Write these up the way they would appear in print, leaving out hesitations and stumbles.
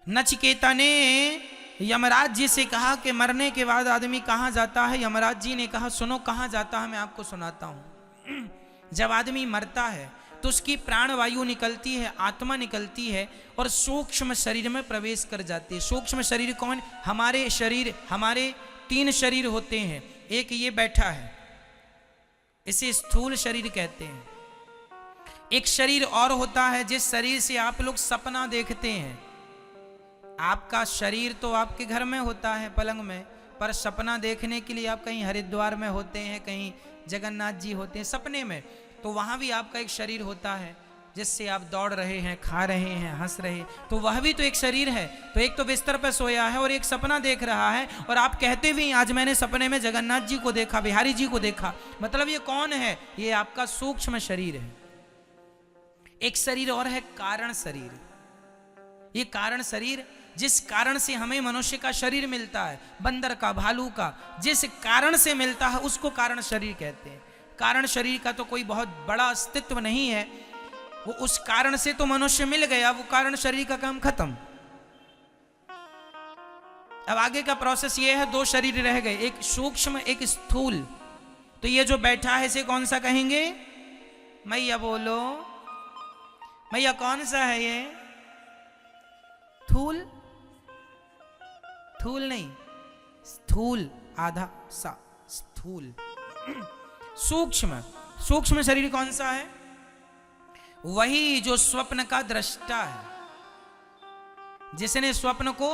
नचिकेता ने यमराज जी से कहा कि मरने के बाद आदमी कहाँ जाता है। यमराज जी ने कहा सुनो कहाँ जाता है, मैं आपको सुनाता हूँ। जब आदमी मरता है तो उसकी प्राण वायु निकलती है, आत्मा निकलती है और सूक्ष्म शरीर में प्रवेश कर जाती है। सूक्ष्म शरीर कौन? हमारे शरीर, हमारे 3 शरीर होते हैं। एक ये बैठा है, इसे स्थूल शरीर कहते हैं। एक शरीर और होता है जिस शरीर से आप लोग सपना देखते हैं। आपका शरीर तो आपके घर में होता है पलंग में, पर सपना देखने के लिए आप कहीं हरिद्वार में होते हैं, कहीं जगन्नाथ जी होते हैं सपने में, तो वहां भी आपका एक शरीर होता है जिससे आप दौड़ रहे हैं, खा रहे हैं, हंस रहे हैं, तो वह भी तो एक शरीर है। तो एक तो बिस्तर पर सोया है और एक सपना देख रहा है, और आप कहते भी आज मैंने सपने में जगन्नाथ जी को देखा, बिहारी जी को देखा। मतलब ये कौन है? ये आपका सूक्ष्म शरीर है। एक शरीर और है कारण शरीर। ये कारण शरीर जिस कारण से हमें मनुष्य का शरीर मिलता है, बंदर का, भालू का, जिस कारण से मिलता है उसको कारण शरीर कहते हैं। कारण शरीर का तो कोई बहुत बड़ा अस्तित्व नहीं है, वो उस कारण से तो मनुष्य मिल गया, वो कारण शरीर का काम खत्म। अब आगे का प्रोसेस ये है, 2 शरीर रह गए, एक सूक्ष्म एक स्थूल। तो ये जो बैठा है इसे कौन सा कहेंगे? मैया बोलो मैया, कौन सा है ये? थूल? थूल नहीं, स्थूल, आधा सा, स्थूल। सूक्ष्म, सूक्ष्म शरीर कौन सा है? वही जो स्वप्न का दृष्टा है, जिसने स्वप्न को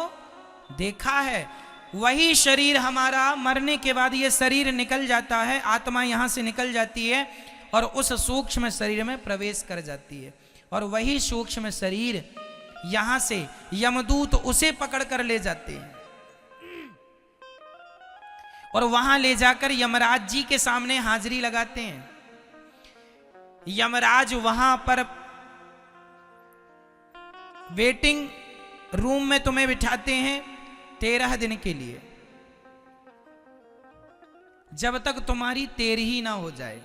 देखा है। वही शरीर हमारा मरने के बाद ये शरीर निकल जाता है, आत्मा यहां से निकल जाती है और उस सूक्ष्म शरीर में प्रवेश कर जाती है। और वही सूक्ष्म शरीर यहां से यमदूत उसे पकड़ कर ले जाते हैं और वहां ले जाकर यमराज जी के सामने हाजिरी लगाते हैं। यमराज वहां पर वेटिंग रूम में तुम्हें बिठाते हैं 13 दिन के लिए, जब तक तुम्हारी 13वीं ना हो जाए।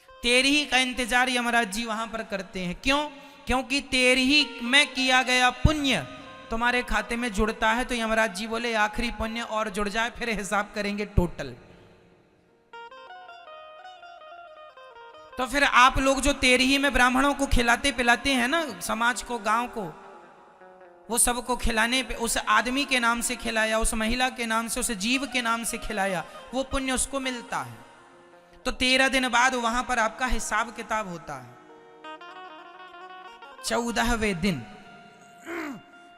13वीं का इंतजार यमराज जी वहां पर करते हैं। क्यों? क्योंकि 13वीं में किया गया पुण्य तुम्हारे खाते में जुड़ता है। तो यमराज जी बोले आखिरी पुण्य और जुड़ जाए, फिर हिसाब करेंगे टोटल। तो फिर आप लोग जो 13वीं में ब्राह्मणों को खिलाते पिलाते हैं ना, समाज को, गांव को, वो सबको खिलाने पे उस आदमी के नाम से खिलाया, उस महिला के नाम से, उस जीव के नाम से खिलाया, वो पुण्य उसको मिलता है। तो 13 दिन बाद वहां पर आपका हिसाब किताब होता है। 14वें दिन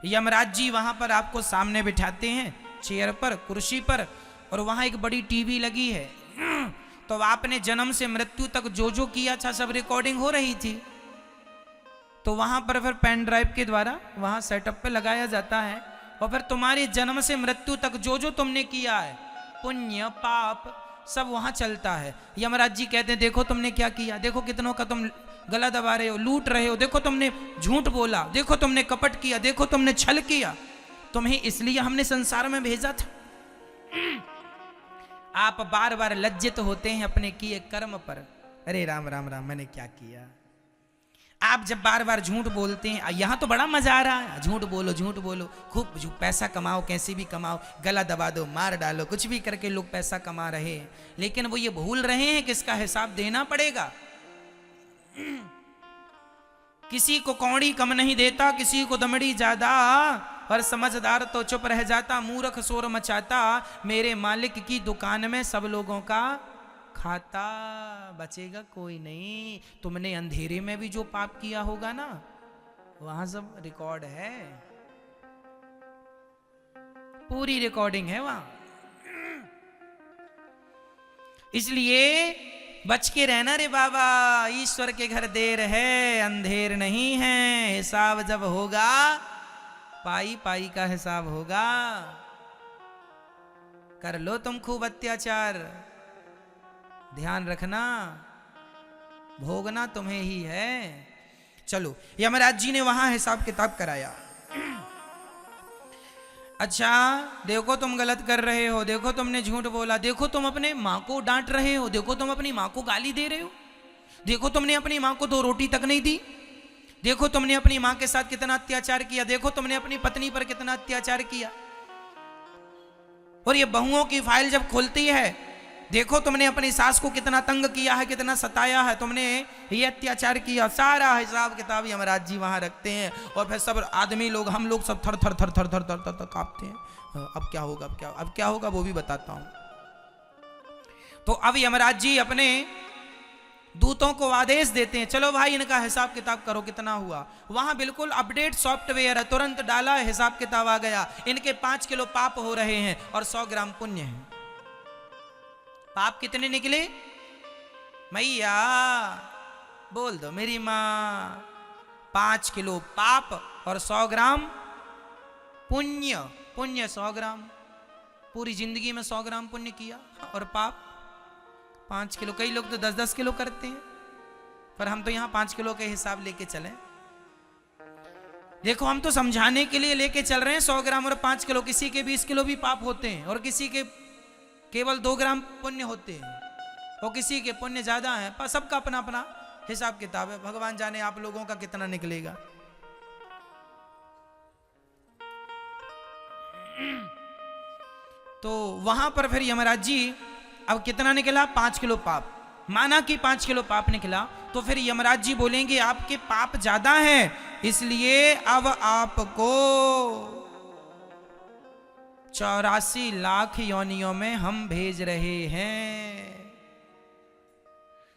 यमराज जी वहां पर आपको सामने बिठाते हैं चेयर पर, कुर्सी पर, और वहां एक बड़ी टीवी लगी है। तो आपने जन्म से मृत्यु तक जो जो किया था सब रिकॉर्डिंग हो रही थी। तो वहां पर फिर पेन ड्राइव के द्वारा वहां सेटअप पे लगाया जाता है और फिर तुम्हारे जन्म से मृत्यु तक जो जो तुमने किया है, पुण्य पाप, सब वहां चलता है। यमराज जी कहते हैं देखो तुमने क्या किया, देखो कितनों का तुम गला दबा रहे हो, लूट रहे हो, देखो तुमने झूठ बोला, देखो तुमने कपट किया, देखो तुमने छल किया, तुम्हें इसलिए हमने संसार में भेजा था। आप बार बार लज्जित होते हैं अपने किए कर्म पर। अरे राम राम राम, मैंने क्या किया। आप जब बार बार झूठ बोलते हैं, यहां तो बड़ा मजा आ रहा है, झूठ बोलो झूठ बोलो, खूब पैसा कमाओ, कैसे भी कमाओ, गला दबा दो, मार डालो, कुछ भी करके लोग पैसा कमा रहे हैं। लेकिन वो ये भूल रहे हैं कि इसका हिसाब देना पड़ेगा। किसी को कौड़ी कम नहीं देता, किसी को दमड़ी ज्यादा, और समझदार तो चुप रह जाता, मूर्ख शोर मचाता, मेरे मालिक की दुकान में सब लोगों का खाता, बचेगा कोई नहीं। तुमने अंधेरे में भी जो पाप किया होगा ना, वहां सब रिकॉर्ड है, पूरी रिकॉर्डिंग है वहां। इसलिए बच के रहना रे बाबा, ईश्वर के घर देर है अंधेर नहीं है। हिसाब जब होगा, पाई पाई का हिसाब होगा। कर लो तुम खूब अत्याचार, ध्यान रखना, भोगना तुम्हें ही है। चलो, यमराज जी ने वहां हिसाब किताब कराया। अच्छा देखो तुम गलत कर रहे हो, देखो तुमने झूठ बोला, देखो तुम अपने माँ को डांट रहे हो, देखो तुम अपनी माँ को गाली दे रहे हो, देखो तुमने अपनी माँ को 2 रोटी तक नहीं दी, देखो तुमने अपनी मां के साथ कितना अत्याचार किया, देखो तुमने अपनी पत्नी पर कितना अत्याचार किया। और ये बहुओं की फाइल जब खुलती है, देखो तुमने अपनी सास को कितना तंग किया है, कितना सताया है, तुमने ये अत्याचार किया। सारा हिसाब किताब यमराज जी वहां रखते हैं। और फिर सब आदमी लोग, हम लोग सब थर थर थर थर थर थर थर कांपते हैं। अब क्या होगा, अब क्या होगा वो भी बताता हूं। तो अब यमराज जी अपने दूतों को आदेश देते हैं, चलो भाई इनका हिसाब किताब करो कितना हुआ। वहां बिल्कुल अपडेट सॉफ्टवेयर है, तुरंत डाला, हिसाब किताब आ गया। इनके 5 किलो पाप हो रहे हैं और 100 ग्राम पुण्य है। पाप कितने निकले मैया, बोल दो मेरी मां। 5 किलो पाप और 100 ग्राम पुण्य। पुण्य 100 ग्राम, पूरी जिंदगी में 100 ग्राम पुण्य किया, और पाप 5 किलो। कई लोग तो 10-10 किलो करते हैं, पर हम तो यहां 5 किलो के हिसाब लेके चले। देखो हम तो समझाने के लिए लेके चल रहे हैं। 100 ग्राम और 5 किलो, किसी के 20 किलो भी पाप होते हैं और किसी के केवल 2 ग्राम पुण्य होते हैं, और किसी के पुण्य ज्यादा है। पर सबका अपना अपना हिसाब किताब है। भगवान जाने आप लोगों का कितना निकलेगा। तो वहां पर फिर यमराज जी, अब कितना निकला, 5 किलो पाप। माना कि 5 किलो पाप निकला, तो फिर यमराज जी बोलेंगे आपके पाप ज्यादा हैं, इसलिए अब आपको 84 लाख योनियों में हम भेज रहे हैं।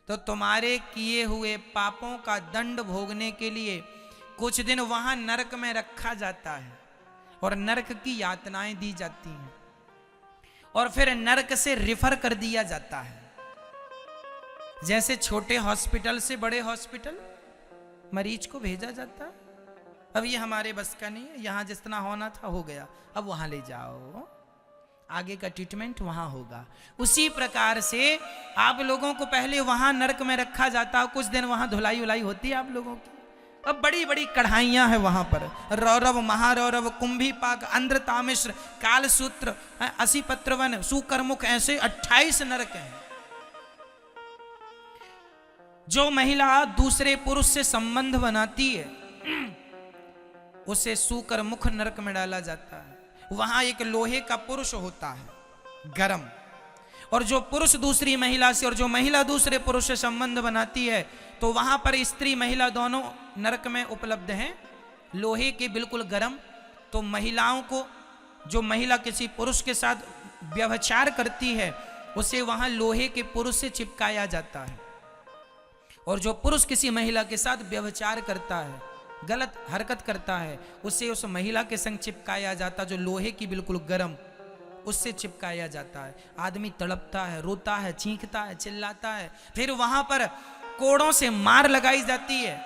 तो तुम्हारे किए हुए पापों का दंड भोगने के लिए कुछ दिन वहां नरक में रखा जाता है, और नरक की यातनाएं दी जाती हैं, और फिर नरक से रिफर कर दिया जाता है। जैसे छोटे हॉस्पिटल से बड़े हॉस्पिटल मरीज को भेजा जाता है। अब ये हमारे बस का नहीं है, यहां जितना होना था हो गया, अब वहां ले जाओ, आगे का ट्रीटमेंट वहां होगा। उसी प्रकार से आप लोगों को पहले वहां नरक में रखा जाता, कुछ दिन वहां धुलाई उलाई होती है आप लोगों की। अब बड़ी बड़ी कढ़ाइयां हैं वहां पर, रौरव, महारौरव, कुंभीपाक, अंध्रतामिश्र, कालसूत्र, असीपत्रवन, सुकरमुख, ऐसे 28 नरक हैं। जो महिला दूसरे पुरुष से संबंध बनाती है उसे सुकरमुख नरक में डाला जाता है। वहां एक लोहे का पुरुष होता है गरम, और जो पुरुष दूसरी महिला से और जो महिला दूसरे पुरुष से संबंध बनाती है, तो वहां पर स्त्री महिला दोनों नरक में उपलब्ध हैं, लोहे के बिल्कुल गरम। तो महिलाओं को, जो महिला किसी पुरुष के साथ व्यभिचार करती है, उसे वहां लोहे के पुरुष से चिपकाया जाता है, और जो पुरुष किसी महिला के साथ व्यभिचार करता है, गलत हरकत करता है, उसे उस महिला के संग चिपकाया जाता, जो लोहे की बिल्कुल गरम, उससे चिपकाया जाता है। आदमी तड़पता है, रोता है, चीखता है, चिल्लाता है। फिर वहां पर कोड़ों से मार लगाई जाती है।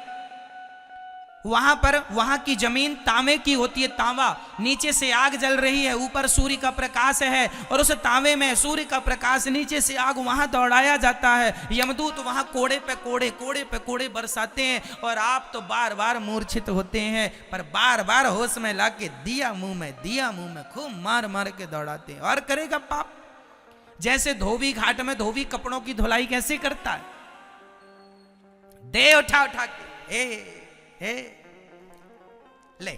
वहां पर, वहां की जमीन तांबे की होती है, तांबा, नीचे से आग जल रही है, ऊपर सूर्य का प्रकाश है, और उस तांबे में सूर्य का प्रकाश, नीचे से आग, वहां दौड़ाया जाता है। यमदूत वहां कोड़े पे कोड़े, कोड़े पे कोड़े बरसाते हैं, और आप तो बार बार मूर्छित होते हैं, पर बार बार होश में लाके दिया मुंह में, दिया मुंह में, खूब मार मार के दौड़ाते हैं। और करेगा पाप। जैसे धोबी घाट में धोबी कपड़ों की धुलाई कैसे करता है, दे उठा उठा के, ले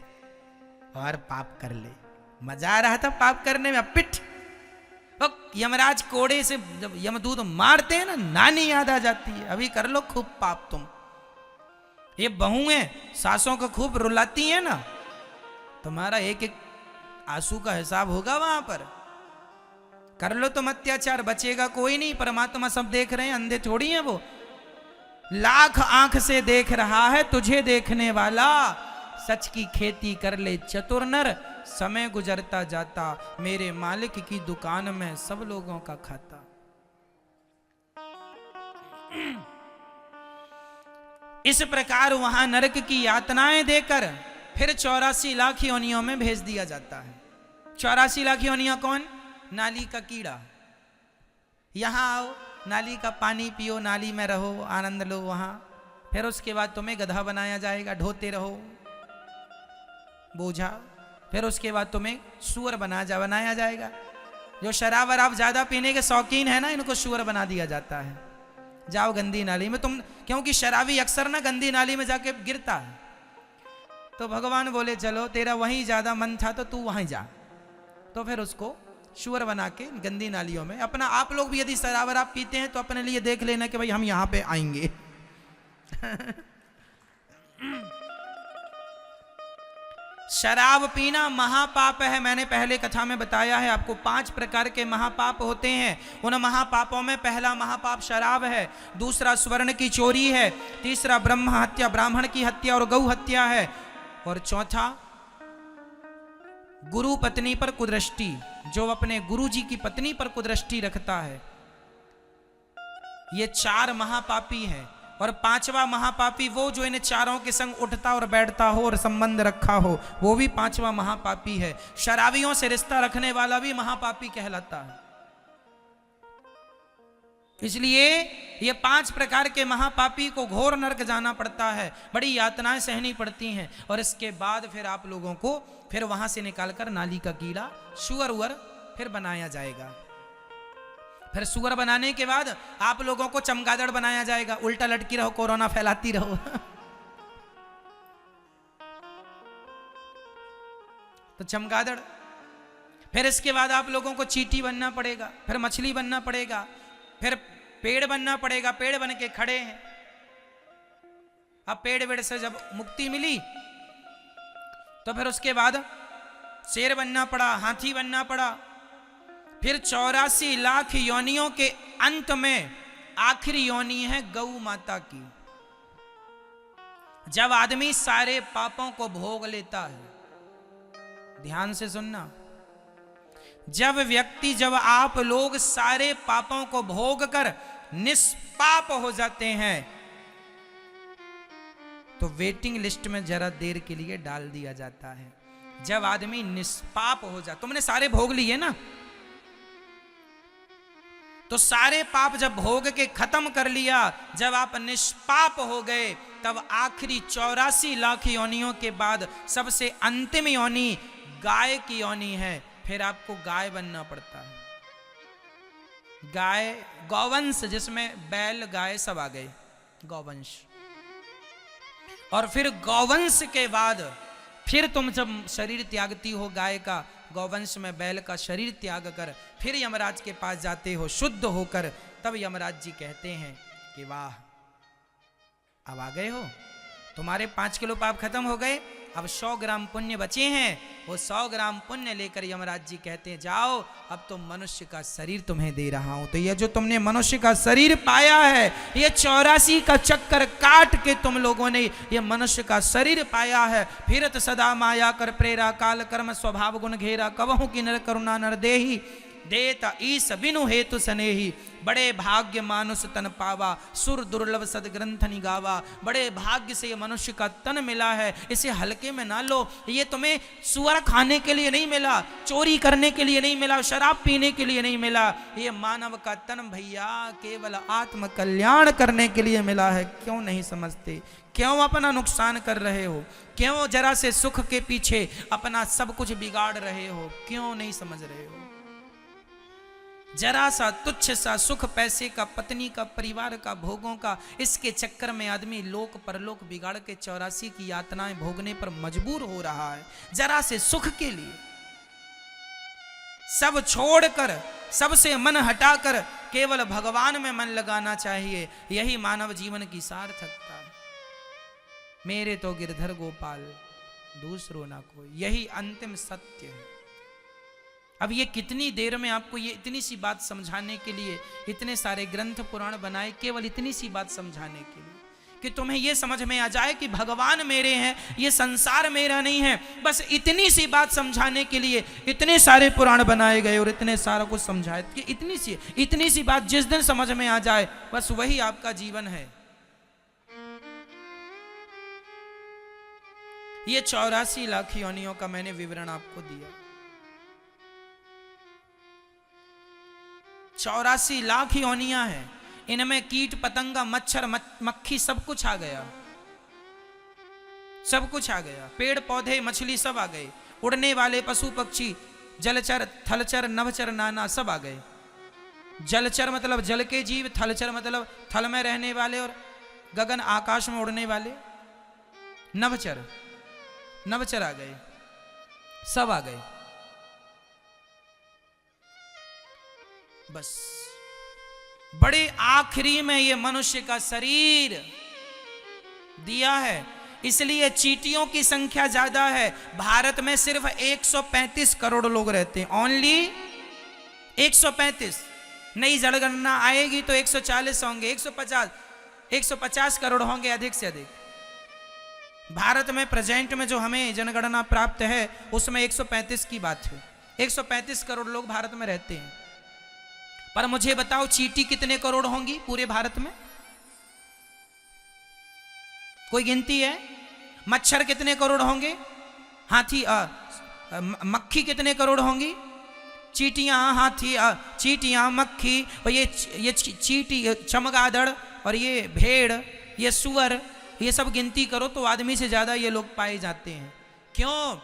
और पाप कर ले। मजा आ रहा था पाप करने में। पिट, यमराज कोड़े से जब यमदूत मारते हैं ना, नानी याद आ जाती है। अभी कर लो खूब पाप तुम। ये बहुएं सासों को खूब रुलाती हैं ना, तुम्हारा एक एक आंसू का हिसाब होगा वहां पर। कर लो तुम अत्याचार, बचेगा कोई नहीं। परमात्मा सब देख रहे हैं, अंधे थोड़ी हैं वो। लाख आंख से देख रहा है तुझे देखने वाला, सच की खेती कर ले चतुर नर, समय गुजरता जाता मेरे मालिक की दुकान में सब लोगों का खाता। इस प्रकार वहां नरक की यातनाएं देकर फिर 84 लाख योनियों में भेज दिया जाता है। 84 लाख योनियां कौन? नाली का कीड़ा। यहां आओ, नाली का पानी पियो, नाली में रहो, आनंद लो वहां। फिर उसके बाद तुम्हें गधा बनाया जाएगा, ढोते रहो बोझा। फिर उसके बाद तुम्हें सुअर बनाया जाएगा। जो शराब वराब ज्यादा पीने के शौकीन है ना, इनको सुअर बना दिया जाता है। जाओ गंदी नाली में तुम, क्योंकि शराबी अक्सर ना गंदी नाली में जाके गिरता है, तो भगवान बोले चलो तेरा वहीं ज्यादा मन था तो तू वहीं जा। तो फिर उसको शुअर बना के गंदी नालियों में अपना, आप लोग भी यदि शराब वराब पीते हैं तो अपने लिए देख लेना कि भाई हम यहां पे आएंगे। शराब पीना महापाप है। मैंने पहले कथा में बताया है आपको 5 प्रकार के महापाप होते हैं। उन महापापों में पहला महापाप शराब है, दूसरा स्वर्ण की चोरी है, तीसरा ब्रह्म हत्या ब्राह्मण की हत्या और गौ हत्या है, और चौथा गुरु पत्नी पर कुदृष्टि, जो अपने गुरु जी की पत्नी पर कुदृष्टि रखता है। ये 4 महापापी हैं। और 5वां महापापी वो जो इन चारों के संग उठता और बैठता हो और संबंध रखा हो, वो भी 5वां महापापी है। शराबियों से रिश्ता रखने वाला भी महापापी कहलाता है। इसलिए ये 5 प्रकार के महापापी को घोर नरक जाना पड़ता है, बड़ी यातनाएं सहनी पड़ती हैं। और इसके बाद फिर आप लोगों को फिर वहां से निकालकर नाली का कीड़ा सुअर उअर फिर बनाया जाएगा। फिर सुअर बनाने के बाद आप लोगों को चमगादड़ बनाया जाएगा, उल्टा लटकी रहो, कोरोना फैलाती रहो। तो चमगादड़, फिर इसके बाद आप लोगों को चींटी बनना पड़ेगा, फिर मछली बनना पड़ेगा, फिर पेड़ बनना पड़ेगा। पेड़ बन के खड़े हैं। अब पेड़ वेड़ से जब मुक्ति मिली तो फिर उसके बाद शेर बनना पड़ा, हाथी बनना पड़ा। फिर 84 लाख योनियों के अंत में आखिरी योनि है गौ माता की। जब आदमी सारे पापों को भोग लेता है, ध्यान से सुनना, जब आप लोग सारे पापों को भोग कर निष्पाप हो जाते हैं तो वेटिंग लिस्ट में जरा देर के लिए डाल दिया जाता है। जब आदमी निष्पाप हो जाता, तुमने सारे भोग लिए ना, तो सारे पाप जब भोग के खत्म कर लिया, जब आप निष्पाप हो गए, तब आखिरी 84 लाख योनियों के बाद सबसे अंतिम योनि गाय की योनि है। फिर आपको गाय बनना पड़ता है। गाय, गौवंश, जिसमें बैल गाय सब आ गए, गौवंश। और फिर गौवंश के बाद फिर तुम जब शरीर त्यागती हो गाय का, गौवंश में बैल का शरीर त्याग कर फिर यमराज के पास जाते हो शुद्ध होकर, तब यमराज जी कहते हैं कि वाह, अब आ गए हो, तुम्हारे 5 किलो पाप खत्म हो गए, अब 100 ग्राम पुण्य बचे हैं। वो 100 ग्राम पुण्य लेकर यमराज जी कहते हैं जाओ, अब तो मनुष्य का शरीर तुम्हें दे रहा हूं। तो ये जो तुमने मनुष्य का शरीर पाया है, ये 84 का चक्कर काट के तुम लोगों ने ये मनुष्य का शरीर पाया है। फिरत सदा माया कर प्रेरा, काल कर्म स्वभाव गुण घेरा, कबहू की नर करुणा नर देही, देता ईस बिनु हेतु सनेही, बड़े भाग्य मानुष तन पावा, सुर दुर्लभ सद ग्रंथ निगावा। बड़े भाग्य से ये मनुष्य का तन मिला है, इसे हल्के में ना लो। ये तुम्हें सुअर खाने के लिए नहीं मिला, चोरी करने के लिए नहीं मिला, शराब पीने के लिए नहीं मिला। ये मानव का तन भैया केवल आत्म कल्याण करने के लिए मिला है। क्यों नहीं समझते? क्यों अपना नुकसान कर रहे हो? क्यों जरा से सुख के पीछे अपना सब कुछ बिगाड़ रहे हो? क्यों नहीं समझ रहे हो? जरा सा तुच्छ सा सुख, पैसे का, पत्नी का, परिवार का, भोगों का, इसके चक्कर में आदमी लोक परलोक बिगाड़ के 84 की यातनाएं भोगने पर मजबूर हो रहा है। जरा से सुख के लिए सब छोड़कर, सबसे मन हटाकर केवल भगवान में मन लगाना चाहिए। यही मानव जीवन की सार्थकता है। मेरे तो गिरधर गोपाल, दूसरों ना कोई, यही अंतिम सत्य है। अब ये कितनी देर में आपको ये इतनी सी बात समझाने के लिए इतने सारे ग्रंथ पुराण बनाए, केवल इतनी सी बात समझाने के लिए कि तुम्हें ये समझ में आ जाए कि भगवान मेरे हैं, ये संसार मेरा नहीं है। बस इतनी सी बात समझाने के लिए इतने सारे पुराण बनाए गए और इतने सारा कुछ समझाए कि इतनी सी बात जिस दिन समझ में आ जाए, बस वही आपका जीवन है। ये 84 लाख योनियों का मैंने विवरण आपको दिया। 84 लाख योनियां हैं, इनमें कीट पतंगा, मच्छर, मक्खी सब कुछ आ गया, सब कुछ आ गया। पेड़ पौधे, मछली सब आ गए, उड़ने वाले पशु पक्षी, जलचर, थलचर, नभचर, नाना सब आ गए। जलचर मतलब जल के जीव, थलचर मतलब थल में रहने वाले और गगन आकाश में उड़ने वाले, नभचर नवचर आ गए, सब आ गए। बस बड़े आखिरी में ये मनुष्य का शरीर दिया है, इसलिए चींटियों की संख्या ज्यादा है। भारत में सिर्फ 135 करोड़ लोग रहते हैं, ओनली 135। नई जनगणना आएगी तो 140 होंगे, 150 करोड़ होंगे अधिक से अधिक। भारत में प्रेजेंट में जो हमें जनगणना प्राप्त है उसमें 135 की बात है। 135 करोड़ लोग भारत में रहते हैं। पर मुझे बताओ चींटी कितने करोड़ होंगी पूरे भारत में? कोई गिनती है? मच्छर कितने करोड़ होंगे? हाथी मक्खी कितने करोड़ होंगी? चींटियां, हाथी, चींटियां, मक्खी, और ये चींटी, चमगादड़, और ये भेड़, ये सुअर, ये सब गिनती करो तो आदमी से ज्यादा ये लोग पाए जाते हैं। क्यों?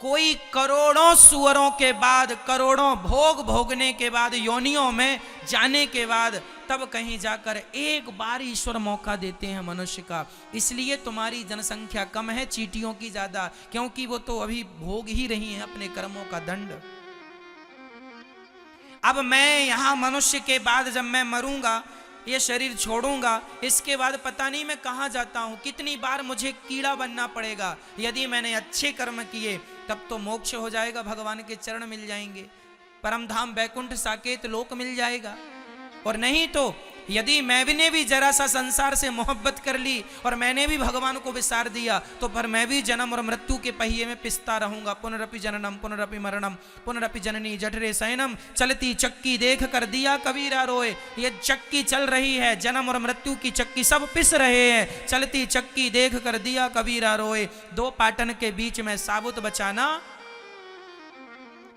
कोई करोड़ों सुअरों के बाद, करोड़ों भोग भोगने के बाद, योनियों में जाने के बाद, तब कहीं जाकर एक बार ईश्वर मौका देते हैं मनुष्य का। इसलिए तुम्हारी जनसंख्या कम है, चींटियों की ज्यादा, क्योंकि वो तो अभी भोग ही रही हैं अपने कर्मों का दंड। अब मैं यहां मनुष्य के बाद जब मैं मरूंगा, ये शरीर छोड़ूंगा, इसके बाद पता नहीं मैं कहां जाता हूं, कितनी बार मुझे कीड़ा बनना पड़ेगा। यदि मैंने अच्छे कर्म किए तब तो मोक्ष हो जाएगा, भगवान के चरण मिल जाएंगे, परम धाम वैकुंठ साकेत लोक मिल जाएगा। और नहीं तो यदि मैंने भी जरा सा संसार से मोहब्बत कर ली और मैंने भी भगवान को विसार दिया, तो पर मैं भी जन्म और मृत्यु के पहिए में पिसता रहूंगा। पुनरपि जननम पुनरपि मरणम पुनरपि जननी जठरे शयनम, चलती चक्की देख कर दिया कबीरा रोए। ये चक्की चल रही है, जन्म और मृत्यु की चक्की, सब पिस रहे हैं। चलती चक्की देख कर दिया कबीरा रोए, दो पाटन के बीच में साबुत बचाना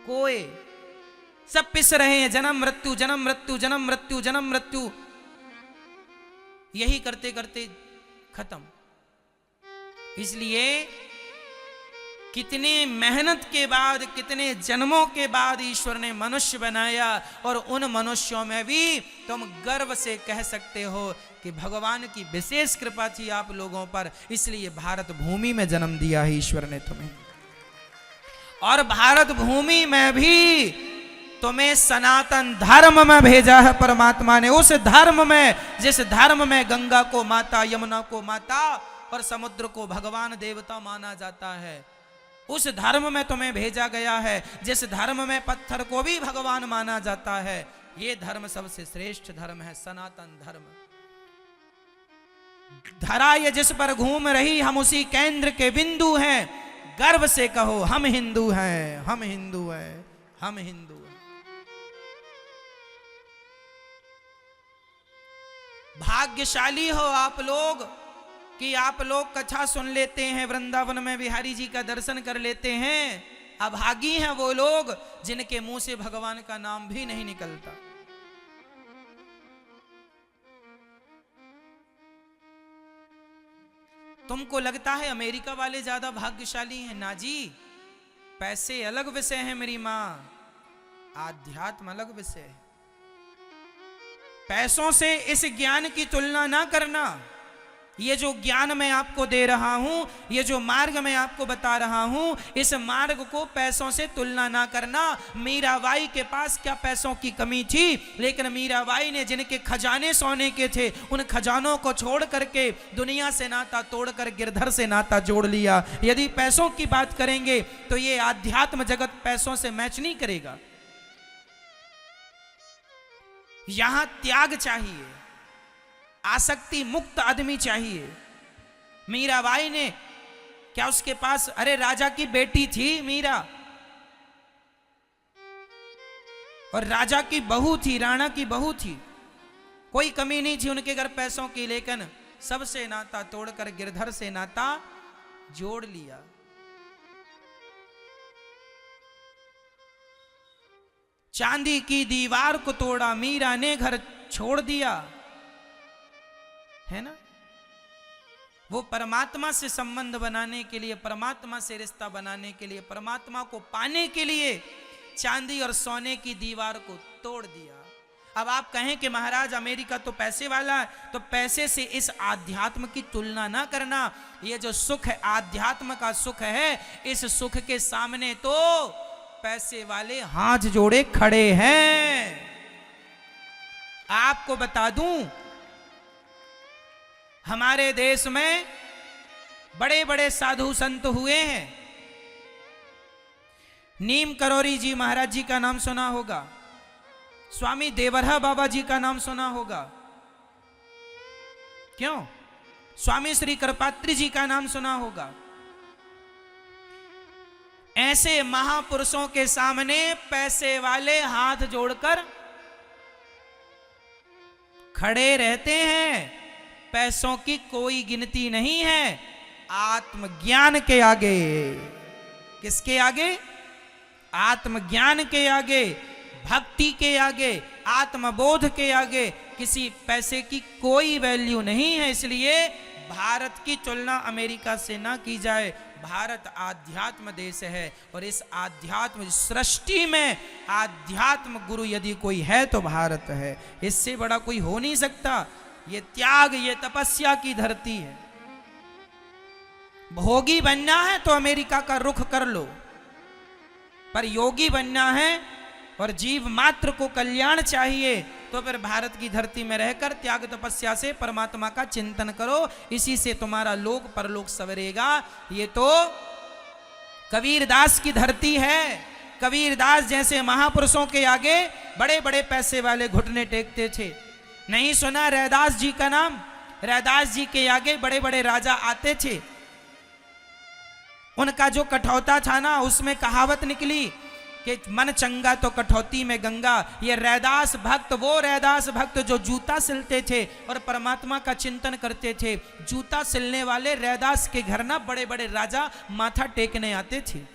कोई, सब पिस रहे हैं। जन्म मृत्यु, जन्म मृत्यु, जन्म मृत्यु, जन्म मृत्यु, यही करते करते खत्म। इसलिए कितने मेहनत के बाद, कितने जन्मों के बाद ईश्वर ने मनुष्य बनाया, और उन मनुष्यों में भी तुम गर्व से कह सकते हो कि भगवान की विशेष कृपा थी आप लोगों पर, इसलिए भारत भूमि में जन्म दिया है ईश्वर ने तुम्हें। और भारत भूमि में भी तुम्हें सनातन धर्म में भेजा है परमात्मा ने। उस धर्म में, जिस धर्म में गंगा को माता, यमुना को माता और समुद्र को भगवान देवता माना जाता है, उस धर्म में तुम्हें भेजा गया है। जिस धर्म में पत्थर को भी भगवान माना जाता है, ये धर्म सबसे श्रेष्ठ धर्म है, सनातन धर्म। धरा ये जिस पर घूम रही, हम उसी केंद्र के बिंदु हैं। गर्व से कहो हम हिंदू हैं, हम हिंदू हैं, हम हिंदू हैं। भाग्यशाली हो आप लोग कि आप लोग कथा सुन लेते हैं, वृंदावन में बिहारी जी का दर्शन कर लेते हैं। अभागी हैं वो लोग जिनके मुंह से भगवान का नाम भी नहीं निकलता। तुमको लगता है अमेरिका वाले ज्यादा भाग्यशाली हैं? ना जी, पैसे अलग विषय है मेरी मां, आध्यात्म अलग विषय है। पैसों से इस ज्ञान की तुलना ना करना। ये जो ज्ञान मैं आपको दे रहा हूं, ये जो मार्ग मैं आपको बता रहा हूं, इस मार्ग को पैसों से तुलना ना करना। मीराबाई के पास क्या पैसों की कमी थी, लेकिन मीराबाई ने जिनके खजाने सोने के थे, उन खजानों को छोड़ करके दुनिया से नाता तोड़कर गिरधर से नाता जोड़ लिया। यदि पैसों की बात करेंगे तो ये आध्यात्म जगत पैसों से मैच नहीं करेगा। यहां त्याग चाहिए, आसक्ति मुक्त आदमी चाहिए। मीराबाई ने क्या उसके पास, अरे राजा की बेटी थी मीरा, और राजा की बहू थी, राणा की बहू थी, कोई कमी नहीं थी उनके घर पैसों की, लेकिन सबसे नाता तोड़कर गिरधर से नाता जोड़ लिया। चांदी की दीवार को तोड़ा, मीरा ने घर छोड़ दिया, है ना। वो परमात्मा से संबंध बनाने के लिए, परमात्मा से रिश्ता बनाने के लिए, परमात्मा को पाने के लिए चांदी और सोने की दीवार को तोड़ दिया। अब आप कहें कि महाराज अमेरिका तो पैसे वाला है, तो पैसे से इस आध्यात्म की तुलना ना करना। ये जो सुख है, आध्यात्म का सुख है, इस सुख के सामने तो पैसे वाले हाथ जोड़े खड़े हैं। आपको बता दूं, हमारे देश में बड़े बड़े साधु संत हुए हैं। नीम करोरी जी महाराज जी का नाम सुना होगा, स्वामी देवरहा बाबा जी का नाम सुना होगा, क्यों? स्वामी श्री कृपात्री जी का नाम सुना होगा। ऐसे महापुरुषों के सामने पैसे वाले हाथ जोड़कर खड़े रहते हैं। पैसों की कोई गिनती नहीं है आत्मज्ञान के आगे। किसके आगे? आत्मज्ञान के आगे, भक्ति के आगे, आत्मबोध के आगे किसी पैसे की कोई वैल्यू नहीं है। इसलिए भारत की तुलना अमेरिका से ना की जाए। भारत आध्यात्म देश है और इस आध्यात्म सृष्टि में आध्यात्म गुरु यदि कोई है तो भारत है। इससे बड़ा कोई हो नहीं सकता। ये त्याग, ये तपस्या की धरती है। भोगी बनना है तो अमेरिका का रुख कर लो, पर योगी बनना है और जीव मात्र को कल्याण चाहिए तो फिर भारत की धरती में रहकर त्याग तपस्या से परमात्मा का चिंतन करो। इसी से तुम्हारा लोक परलोक सवरेगा। ये तो कबीरदास की धरती है। कबीरदास जैसे महापुरुषों के आगे बड़े बड़े पैसे वाले घुटने टेकते थे। नहीं सुना रैदास जी का नाम? रैदास जी के आगे बड़े बड़े राजा आते थे। उनका जो कठौता था ना, उसमें कहावत निकली कि मन चंगा तो कठौती में गंगा। ये रैदास भक्त, वो रैदास भक्त जो जूता सिलते थे और परमात्मा का चिंतन करते थे। जूता सिलने वाले रैदास के घर ना बड़े बड़े राजा माथा टेकने आते थे।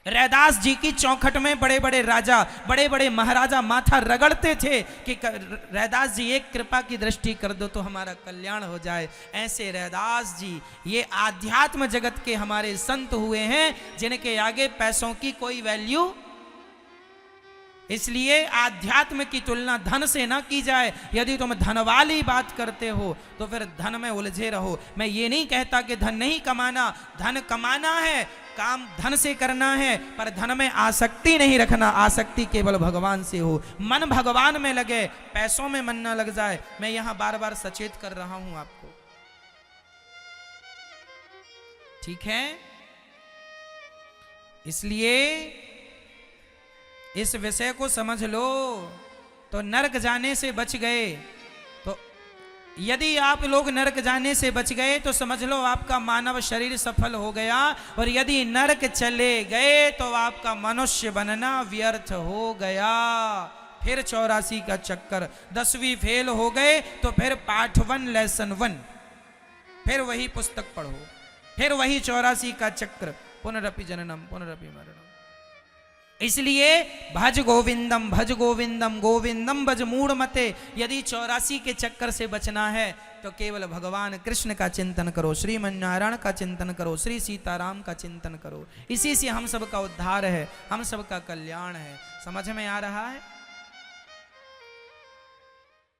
रैदास जी की चौखट में बड़े बड़े राजा, बड़े बड़े महाराजा माथा रगड़ते थे कि रैदास जी एक कृपा की दृष्टि कर दो तो हमारा कल्याण हो जाए। ऐसे रैदास जी ये आध्यात्म जगत के हमारे संत हुए हैं जिनके आगे पैसों की कोई वैल्यू। इसलिए आध्यात्म की तुलना धन से ना की जाए। यदि तुम धन वाली बात करते हो तो फिर धन में उलझे रहो। मैं ये नहीं कहता कि धन नहीं कमाना, धन कमाना है, काम धन से करना है, पर धन में आसक्ति नहीं रखना। आसक्ति केवल भगवान से हो। मन भगवान में लगे, पैसों में मन ना लग जाए। मैं यहां बार बार सचेत कर रहा हूं आपको, ठीक है? इसलिए इस विषय को समझ लो तो नरक जाने से बच गए। तो यदि आप लोग नरक जाने से बच गए तो समझ लो आपका मानव शरीर सफल हो गया, और यदि नरक चले गए तो आपका मनुष्य बनना व्यर्थ हो गया। फिर 84 का चक्कर, 10वीं फेल हो गए तो फिर पाठ 1 लेसन 1, फिर वही पुस्तक पढ़ो, फिर वही 84 का चक्र, पुनरपि जननम पुनरपि मरणम। इसलिए भज गोविंदम गोविंदम भज मूढ़ मते। यदि 84 के चक्कर से बचना है तो केवल भगवान कृष्ण का चिंतन करो, श्रीमन नारायण का चिंतन करो, श्री सीताराम का चिंतन करो। इसी से हम सब का उद्धार है, हम सब का कल्याण है। समझ में आ रहा है?